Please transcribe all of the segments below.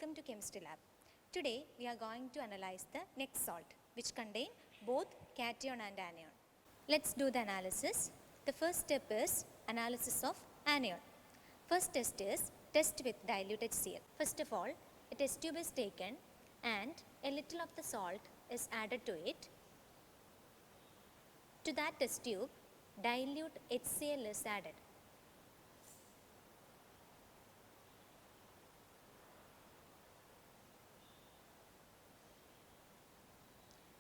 Welcome to Chemistry Lab. Today we are going to analyze the next salt which contain both cation and anion. Let's do the analysis. The first step is analysis of anion. First test is test with dilute HCl. First of all, a test tube is taken and a little of the salt is added to it. To that test tube, dilute HCl is added.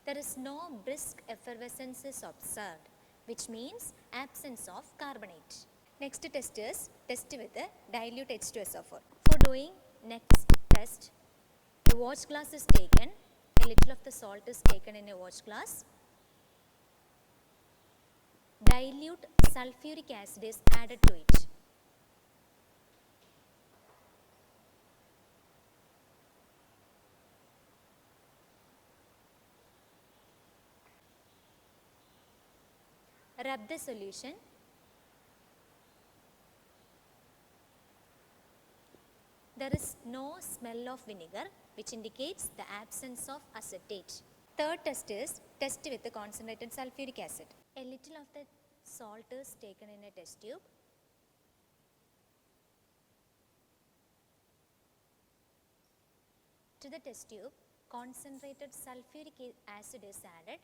There is no brisk effervescence is observed, which means absence of carbonate. Next test is test with the dilute H2SO4. For doing next test, a watch glass is taken, a little of the salt is taken in a watch glass. Dilute sulfuric acid is added to it. Rub the solution. There is no smell of vinegar, which indicates the absence of acetate. Third test is test with the concentrated sulfuric acid. A little of the salt is taken in a test tube. To the test tube, concentrated sulfuric acid is added.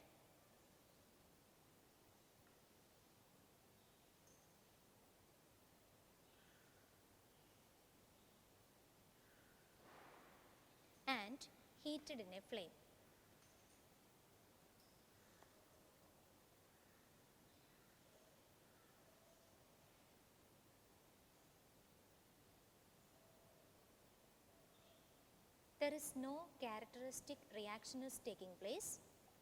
And heated in a flame. There is no characteristic reaction is taking place,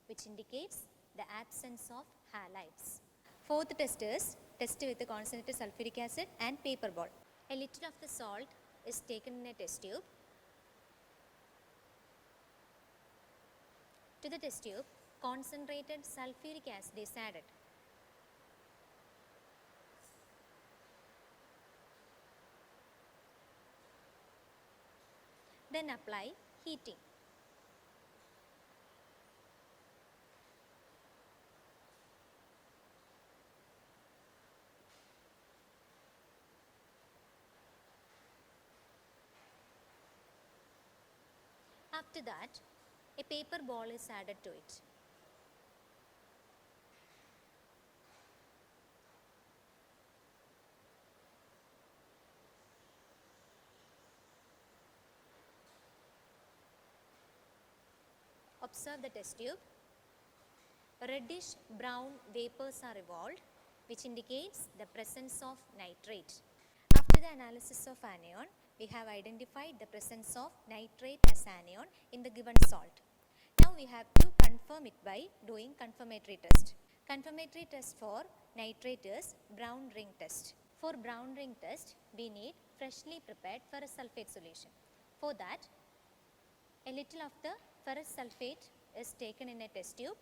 which indicates the absence of halides. Fourth test is test with the concentrated sulfuric acid and paper ball. A little of the salt is taken in a test tube. To the test tube, concentrated sulfuric acid is added. Then apply heating. After that, a paper ball is added to it. Observe the test tube. Reddish brown vapors are evolved, which indicates the presence of nitrate. After the analysis of anion, we have identified the presence of nitrate as anion in the given salt. Now we have to confirm it by doing confirmatory test. Confirmatory test for nitrate is brown ring test. For brown ring test, we need freshly prepared ferrous sulfate solution. For that, a little of the ferrous sulfate is taken in a test tube.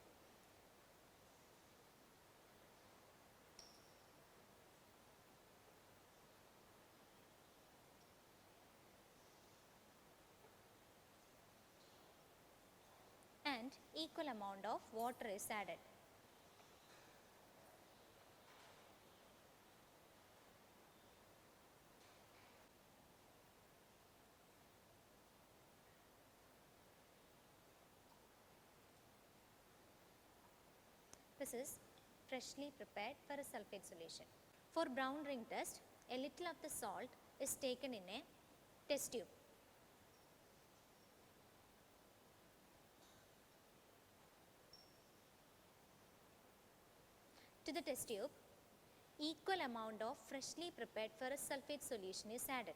And equal amount of water is added. This is freshly prepared ferrous sulfate solution. For brown ring test, a little of the salt is taken in a test tube. To the test tube, equal amount of freshly prepared ferrous sulfate solution is added.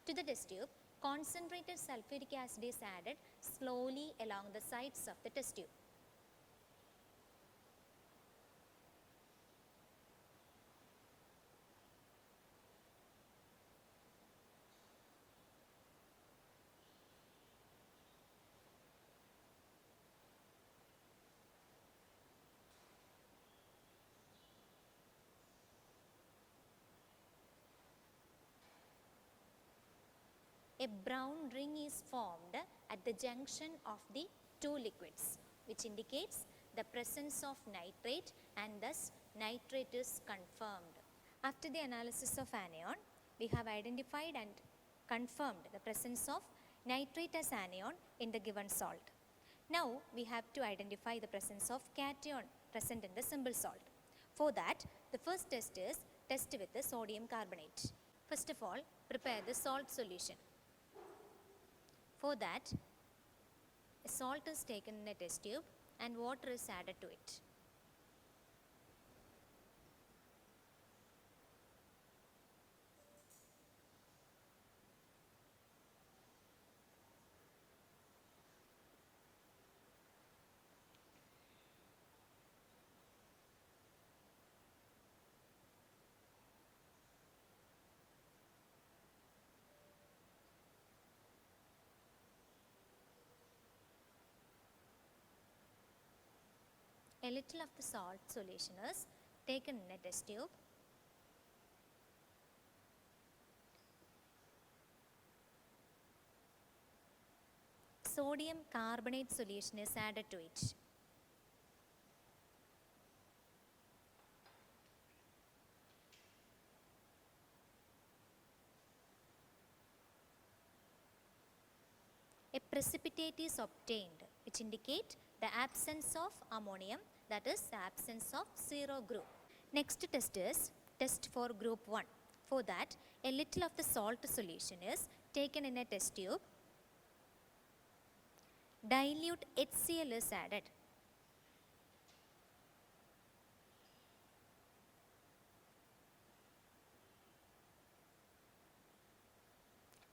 To the test tube, concentrated sulfuric acid is added slowly along the sides of the test tube. a brown ring is formed at the junction of the two liquids, which indicates the presence of nitrate, and thus nitrate is confirmed. After the analysis of anion, we have identified and confirmed the presence of nitrate as anion in the given salt. Now we have to identify the presence of cation present in the simple salt. For that, the first test is test with the sodium carbonate. First of all, prepare the salt solution. For that, a salt is taken in a test tube and water is added to it. A little of the salt solution is taken in a test tube. Sodium carbonate solution is added to it. A precipitate is obtained, which indicate the absence of ammonium, that is the absence of zero group. Next test is test for group 1. For that, a little of the salt solution is taken in a test tube. Dilute HCl is added.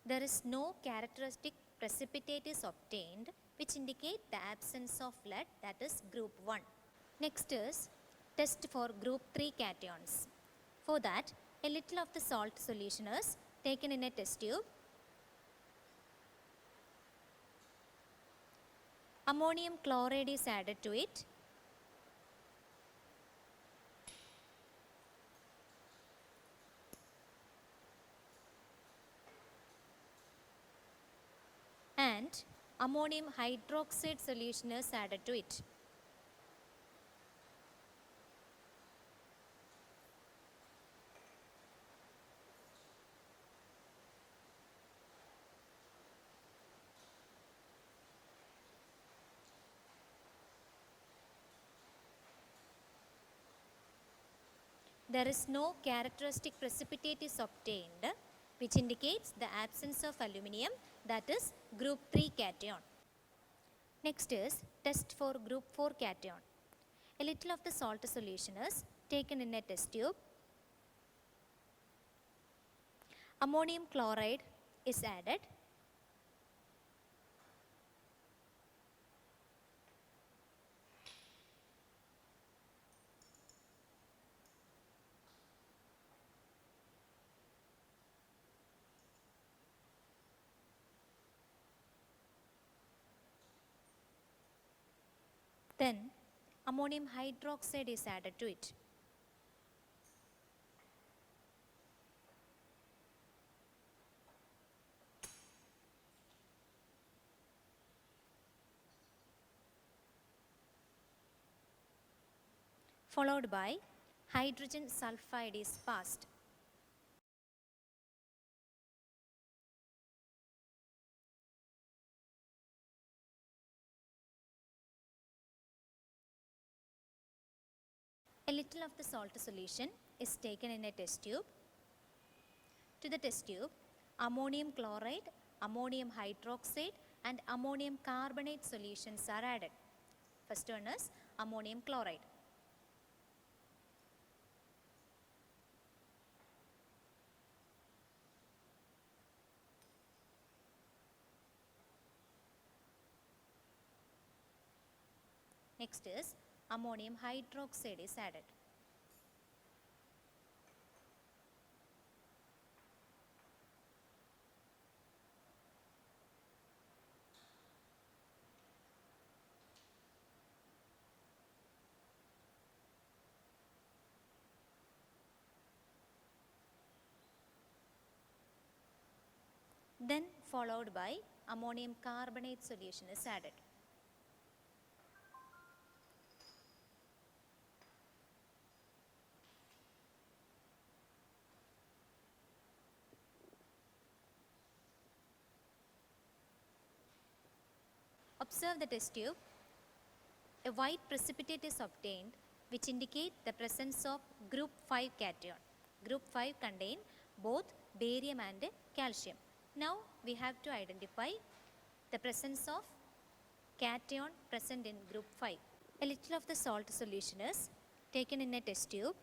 There is no characteristic precipitate is obtained, which indicate the absence of lead, that is group 1. Next is test for group 3 cations. For that, a little of the salt solution is taken in a test tube. Ammonium chloride is added to it. And ammonium hydroxide solution is added to it. There is no characteristic precipitate is obtained, which indicates the absence of aluminium, that is group 3 cation. Next is test for group 4 cation. A little of the salt solution is taken in a test tube. Ammonium chloride is added. Then ammonium hydroxide is added to it. Followed by hydrogen sulfide is passed. A little of the salt solution is taken in a test tube. To the test tube, ammonium chloride, ammonium hydroxide and ammonium carbonate solutions are added. First one is ammonium chloride. Next is ammonium hydroxide is added. Then followed by ammonium carbonate solution is added. Observe the test tube. A white precipitate is obtained which indicate the presence of group 5 cation. Group 5 contain both barium and calcium. Now we have to identify the presence of cation present in group 5. A little of the salt solution is taken in a test tube.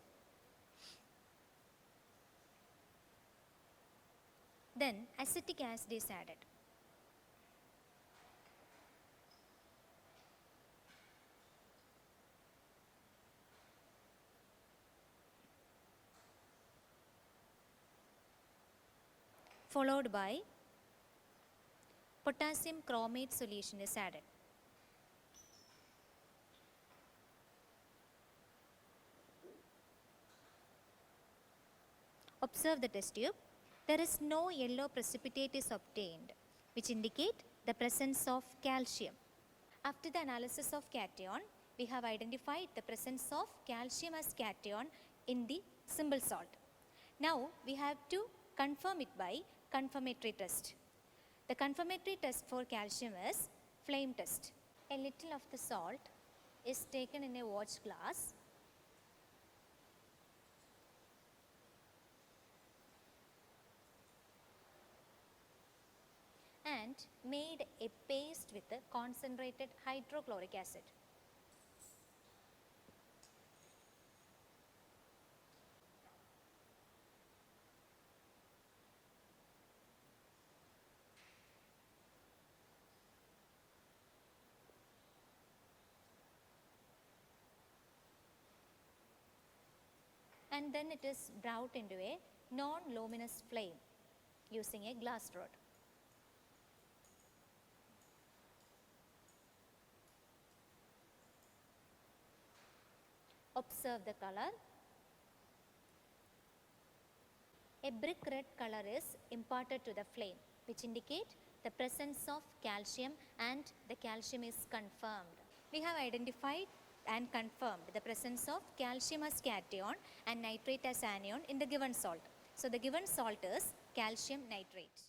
Then acetic acid is added. Followed by potassium chromate solution is added. Observe the test tube. There is no yellow precipitate is obtained which indicate the presence of calcium. After the analysis of cation, we have identified the presence of calcium as cation in the simple salt. Now we have to confirm it by confirmatory test. The confirmatory test for calcium is flame test. A little of the salt is taken in a watch glass and made a paste with a concentrated hydrochloric acid. And then it is brought into a non-luminous flame using a glass rod. Observe the color. A brick red color is imparted to the flame which indicate the presence of calcium and the calcium is confirmed. We have identified and confirmed the presence of calcium as cation and nitrate as anion in the given salt. So the given salt is calcium nitrate.